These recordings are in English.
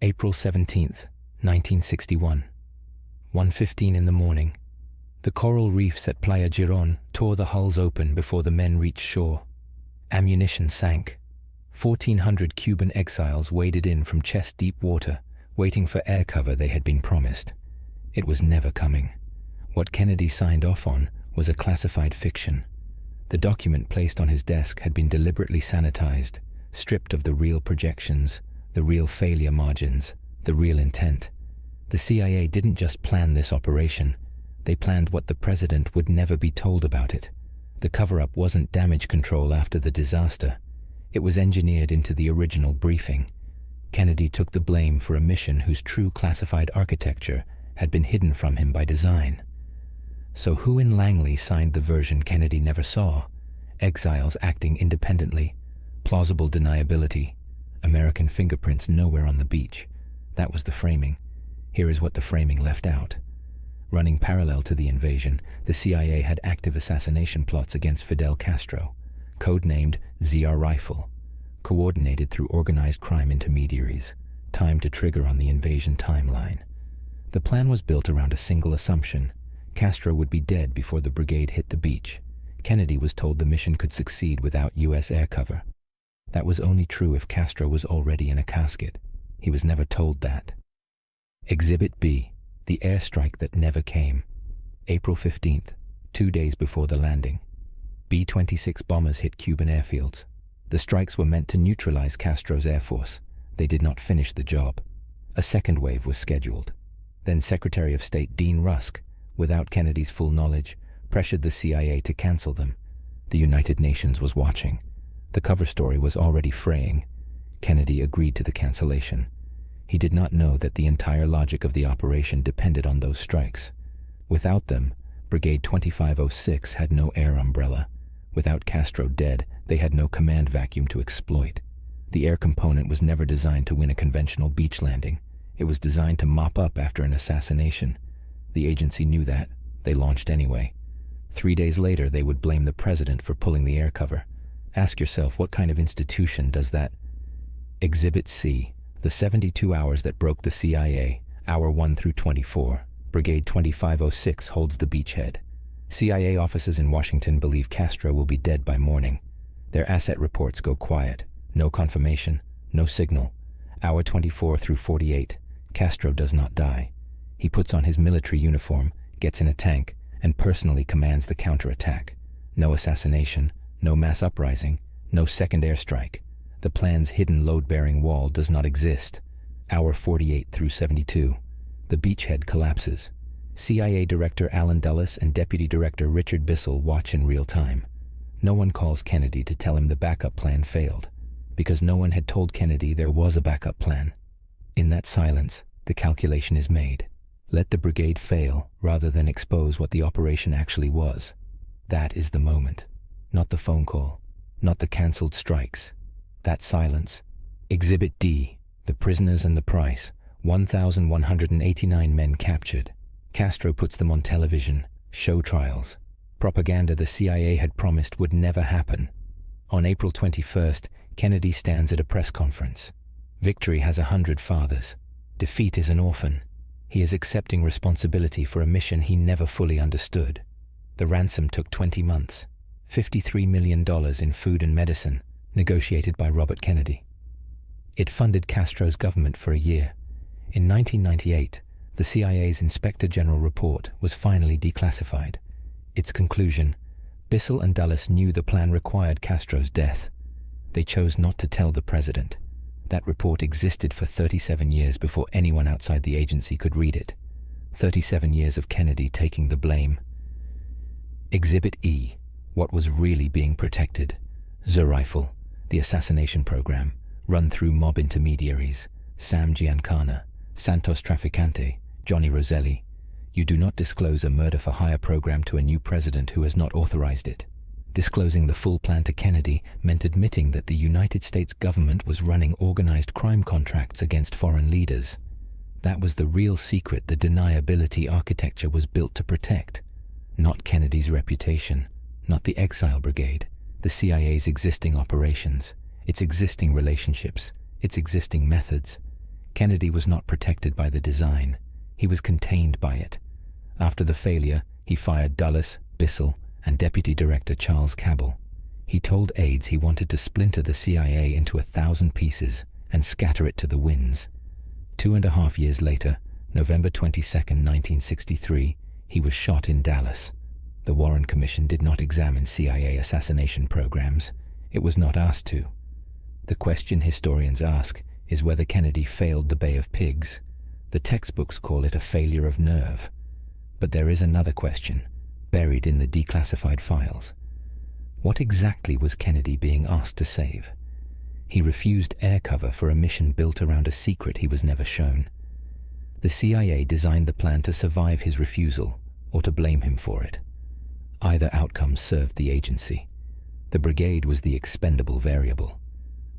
April 17th, 1961. 1:15 in the morning. The coral reefs at Playa Girón tore the hulls open before the men reached shore. Ammunition sank. 1,400 Cuban exiles waded in from chest-deep water, waiting for air cover they had been promised. It was never coming. What Kennedy signed off on was a classified fiction. The document placed on his desk had been deliberately sanitized, stripped of the real projections, the real failure margins, the real intent. The CIA didn't just plan this operation. They planned what the president would never be told about it. The cover-up wasn't damage control after the disaster. It was engineered into the original briefing. Kennedy took the blame for a mission whose true classified architecture had been hidden from him by design. So who in Langley signed the version Kennedy never saw? Exiles acting independently, plausible deniability, American fingerprints nowhere on the beach. That was the framing. Here is what the framing left out. Running parallel to the invasion, the CIA had active assassination plots against Fidel Castro, codenamed ZR Rifle, coordinated through organized crime intermediaries, timed to trigger on the invasion timeline. The plan was built around a single assumption. Castro would be dead before the brigade hit the beach. Kennedy was told the mission could succeed without U.S. air cover. That was only true if Castro was already in a casket. He was never told that. Exhibit B, the airstrike that never came. April 15th, 2 days before the landing. B-26 bombers hit Cuban airfields. The strikes were meant to neutralize Castro's air force. They did not finish the job. A second wave was scheduled. Then Secretary of State Dean Rusk, without Kennedy's full knowledge, pressured the CIA to cancel them. The United Nations was watching. The cover story was already fraying. Kennedy agreed to the cancellation. He did not know that the entire logic of the operation depended on those strikes. Without them, Brigade 2506 had no air umbrella. Without Castro dead, they had no command vacuum to exploit. The air component was never designed to win a conventional beach landing. It was designed to mop up after an assassination. The agency knew that. They launched anyway. 3 days later, they would blame the president for pulling the air cover. Ask yourself, what kind of institution does that? Exhibit C, the 72 hours that broke the CIA, hour 1 through 24. Brigade 2506 holds the beachhead. CIA offices in Washington believe Castro will be dead by morning. Their asset reports go quiet. No confirmation, no signal. Hour 24 through 48, Castro does not die. He puts on his military uniform, gets in a tank, and personally commands the counterattack. No assassination, no mass uprising, no second airstrike. The plan's hidden load-bearing wall does not exist. Hour 48 through 72. The beachhead collapses. CIA Director Allen Dulles and Deputy Director Richard Bissell watch in real time. No one calls Kennedy to tell him the backup plan failed, because no one had told Kennedy there was a backup plan. In that silence, the calculation is made. Let the brigade fail rather than expose what the operation actually was. That is the moment. Not the phone call, not the cancelled strikes. That silence. Exhibit D, the prisoners and the price. 1,189 men captured. Castro puts them on television, show trials. Propaganda the CIA had promised would never happen. On April 21st, Kennedy stands at a press conference. Victory has 100 fathers. Defeat is an orphan. He is accepting responsibility for a mission he never fully understood. The ransom took 20 months. $53 million in food and medicine, negotiated by Robert Kennedy. It funded Castro's government for a year. In 1998, the CIA's Inspector General report was finally declassified. Its conclusion: Bissell and Dulles knew the plan required Castro's death. They chose not to tell the president. That report existed for 37 years before anyone outside the agency could read it. 37 years of Kennedy taking the blame. Exhibit E, what was really being protected. ZR Rifle, the assassination program, run through mob intermediaries, Sam Giancana, Santos Traficante, Johnny Roselli. You do not disclose a murder-for-hire program to a new president who has not authorized it. Disclosing the full plan to Kennedy meant admitting that the United States government was running organized crime contracts against foreign leaders. That was the real secret the deniability architecture was built to protect. Not Kennedy's reputation, not the exile brigade, the CIA's existing operations, its existing relationships, its existing methods. Kennedy was not protected by the design. He was contained by it. After the failure, he fired Dulles, Bissell, and Deputy Director Charles Cabell. He told aides he wanted to splinter the CIA into 1,000 pieces and scatter it to the winds. 2.5 years later, November 22, 1963, he was shot in Dallas. The Warren Commission did not examine CIA assassination programs. It was not asked to. The question historians ask is whether Kennedy failed the Bay of Pigs. The textbooks call it a failure of nerve. But there is another question, buried in the declassified files. What exactly was Kennedy being asked to save? He refused air cover for a mission built around a secret he was never shown. The CIA designed the plan to survive his refusal or to blame him for it. Either outcome served the agency. The Brigade was the expendable variable.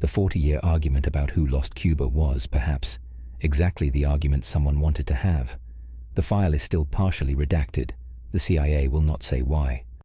The 40-year argument about who lost Cuba was, perhaps, exactly the argument someone wanted to have. The file is still partially redacted. The CIA will not say why.